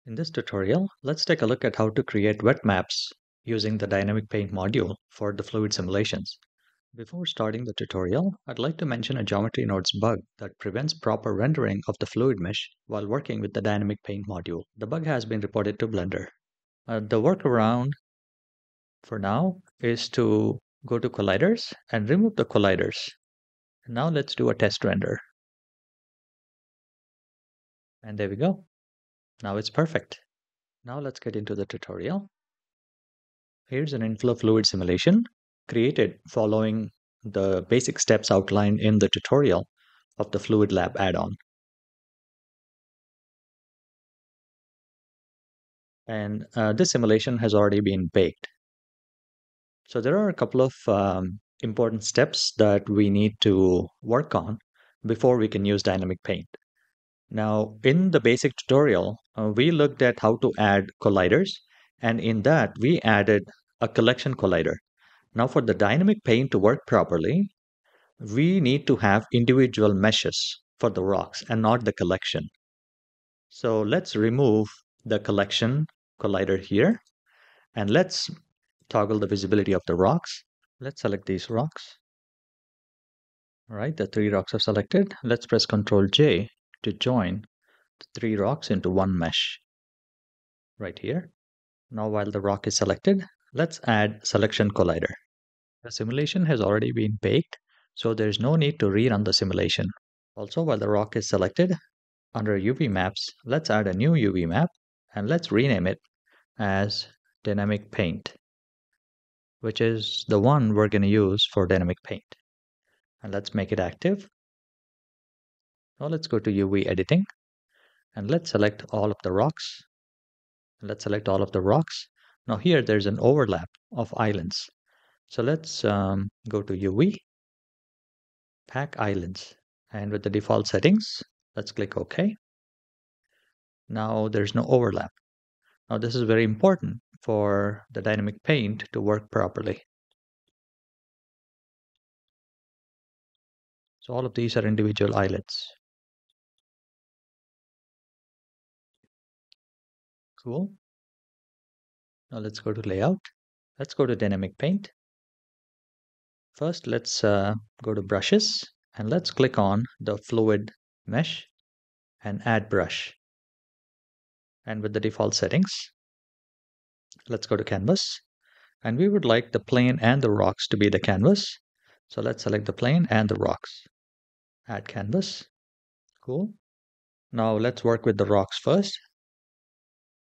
In this tutorial, let's take a look at how to create wet maps using the Dynamic Paint module for the fluid simulations. Before starting the tutorial, I'd like to mention a Geometry Nodes bug that prevents proper rendering of the fluid mesh while working with the Dynamic Paint module. The bug has been reported to Blender. The workaround for now is to go to Colliders and remove the colliders. Now let's do a test render. And there we go. Now it's perfect. Now let's get into the tutorial. Here's an inflow fluid simulation created following the basic steps outlined in the tutorial of the FluidLab add-on. And this simulation has already been baked. So there are a couple of important steps that we need to work on before we can use Dynamic Paint. Now, in the basic tutorial, we looked at how to add colliders, and in that we added a collection collider. Now, for the Dynamic Paint to work properly, we need to have individual meshes for the rocks and not the collection. So let's remove the collection collider here, and let's toggle the visibility of the rocks. Let's select these rocks. All right, the 3 rocks are selected. Let's press Ctrl J to join the 3 rocks into one mesh right here. Now, while the rock is selected, let's add selection collider. The simulation has already been baked, so there's no need to rerun the simulation. Also, while the rock is selected, under UV maps, let's add a new UV map and let's rename it as Dynamic Paint, which is the one we're going to use for Dynamic Paint. And let's make it active. Now let's go to UV editing and let's select all of the rocks. Let's select all of the rocks. Now here there's an overlap of islands. So let's go to UV, Pack Islands, and with the default settings, let's click OK. Now there's no overlap. Now this is very important for the Dynamic Paint to work properly. So all of these are individual islets. Cool. Now let's go to Layout. Let's go to Dynamic Paint. First, let's go to Brushes and let's click on the Fluid Mesh and Add Brush. And with the default settings, let's go to Canvas. And we would like the plane and the rocks to be the canvas. So let's select the plane and the rocks. Add Canvas. Cool. Now let's work with the rocks first.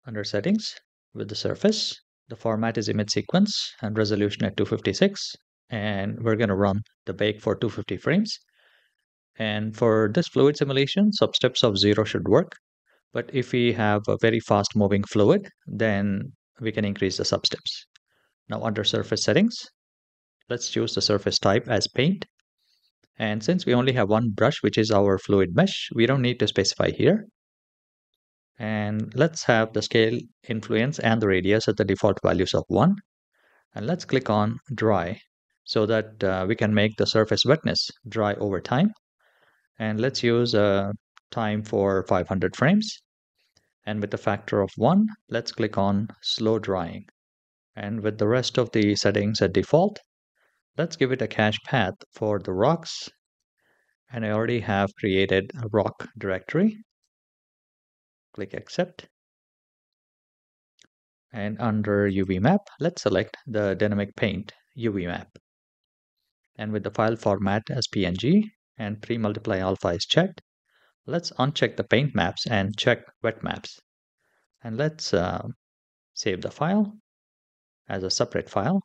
Under Settings, with the surface, the format is image sequence and resolution at 256. And we're going to run the bake for 250 frames. And for this fluid simulation, substeps of 0 should work. But if we have a very fast moving fluid, then we can increase the substeps. Now under surface settings, let's choose the surface type as paint. And since we only have one brush, which is our fluid mesh, we don't need to specify here. And let's have the scale, influence, and the radius at the default values of 1. And let's click on dry so that we can make the surface wetness dry over time. And let's use a time for 500 frames. And with the factor of 1, let's click on slow drying. And with the rest of the settings at default, let's give it a cache path for the rocks. And I already have created a rock directory. Click accept. And under UV map, let's select the Dynamic Paint UV map. And with the file format as PNG and pre-multiply alpha is checked, let's uncheck the paint maps and check wet maps. And let's save the file as a separate file.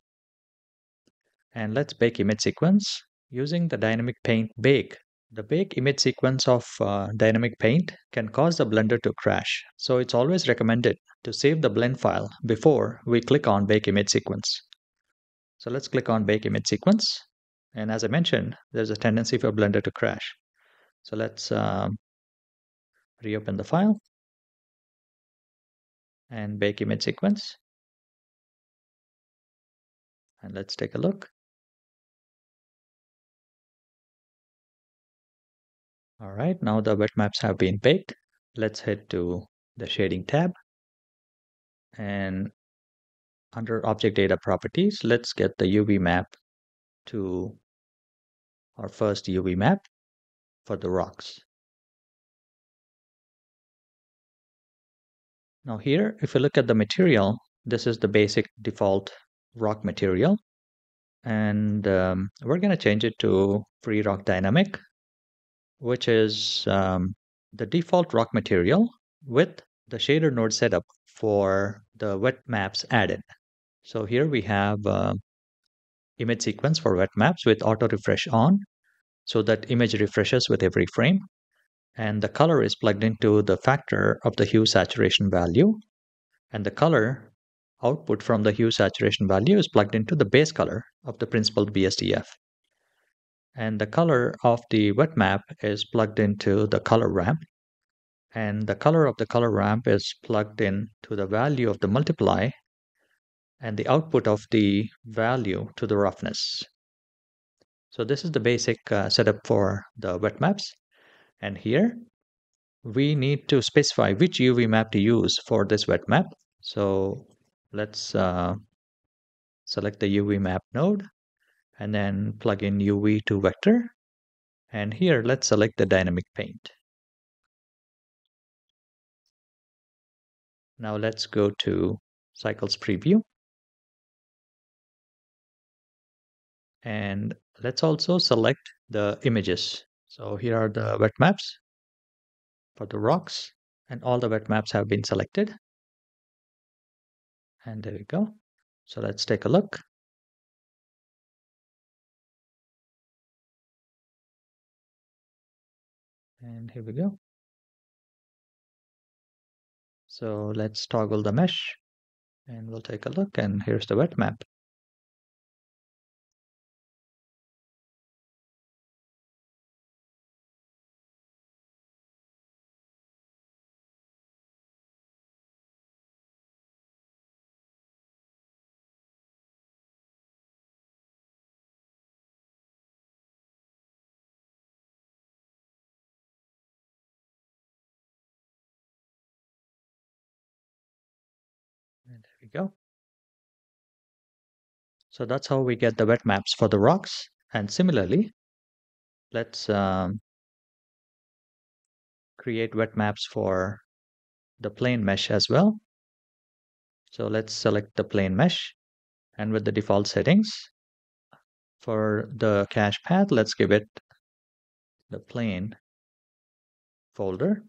And let's bake image sequence using the Dynamic Paint bake. The bake image sequence of Dynamic Paint can cause the Blender to crash. So it's always recommended to save the blend file before we click on bake image sequence. So let's click on bake image sequence. And as I mentioned, there's a tendency for Blender to crash. So let's reopen the file and bake image sequence. And let's take a look. All right, now the wet maps have been baked. Let's head to the shading tab And under object data properties, let's get the UV map to our first UV map for the rocks. Now here, if you look at the material, this is the basic default rock material. And we're going to change it to free rock dynamic, which is the default rock material with the shader node setup for the wet maps added. So here we have image sequence for wet maps with auto refresh on, so that image refreshes with every frame. And the color is plugged into the factor of the hue saturation value. And the color output from the hue saturation value is plugged into the base color of the principal BSDF. And the color of the wet map is plugged into the color ramp. And the color of the color ramp is plugged in to the value of the multiply and the output of the value to the roughness. So this is the basic setup for the wet maps. And here we need to specify which UV map to use for this wet map. So let's select the UV map node and then plug in UV to vector. And here let's select the dynamic paint. Now let's go to cycles preview. And let's also select the images. So here are the wet maps for the rocks, and all the wet maps have been selected. And there we go. So let's take a look. And here we go. So let's toggle the mesh and we'll take a look. And here's the wet map. And there we go. So that's how we get the wet maps for the rocks. And similarly, let's create wet maps for the plane mesh as well. So let's select the plane mesh, and with the default settings for the cache path, let's give it the plane folder.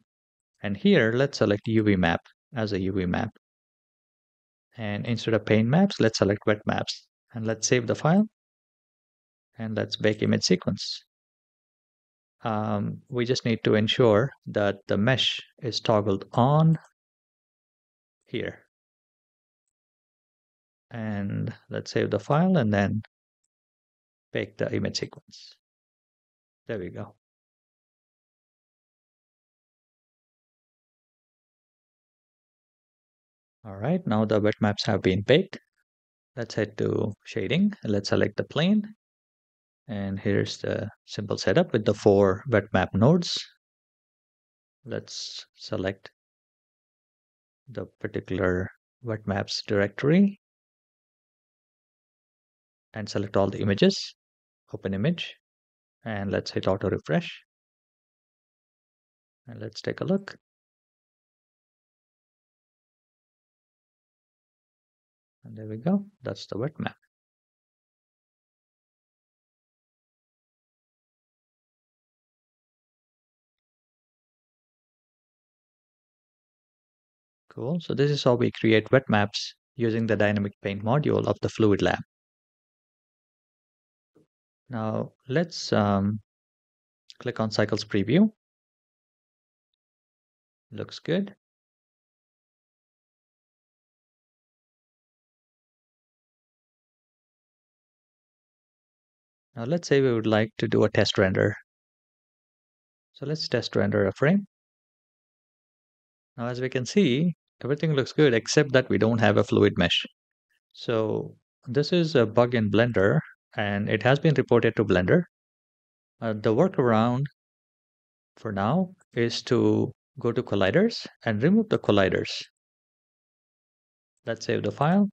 And here, let's select UV map as a UV map. And instead of paint maps, let's select wet maps. And let's save the file. And let's bake image sequence. We just need to ensure that the mesh is toggled on here. And let's save the file and then bake the image sequence. There we go. All right, now the wet maps have been baked. Let's head to shading. Let's select the plane. And here's the simple setup with the 4 wet map nodes. Let's select the particular wet maps directory and select all the images, open image, and let's hit auto refresh. And let's take a look. And there we go. That's the wet map. Cool. So this is how we create wet maps using the dynamic paint module of the FluidLab. Now let's click on cycles preview. Looks good. Now let's say we would like to do a test render. So let's test render a frame. Now as we can see, everything looks good except that we don't have a fluid mesh. So this is a bug in Blender and it has been reported to Blender. The workaround for now is to go to colliders and remove the colliders. Let's save the file.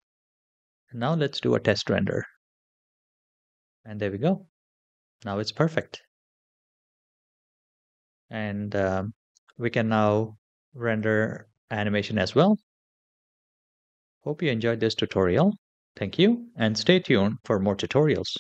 Now let's do a test render. And there we go. Now it's perfect. And we can now render animation as well. Hope you enjoyed this tutorial. Thank you, and stay tuned for more tutorials.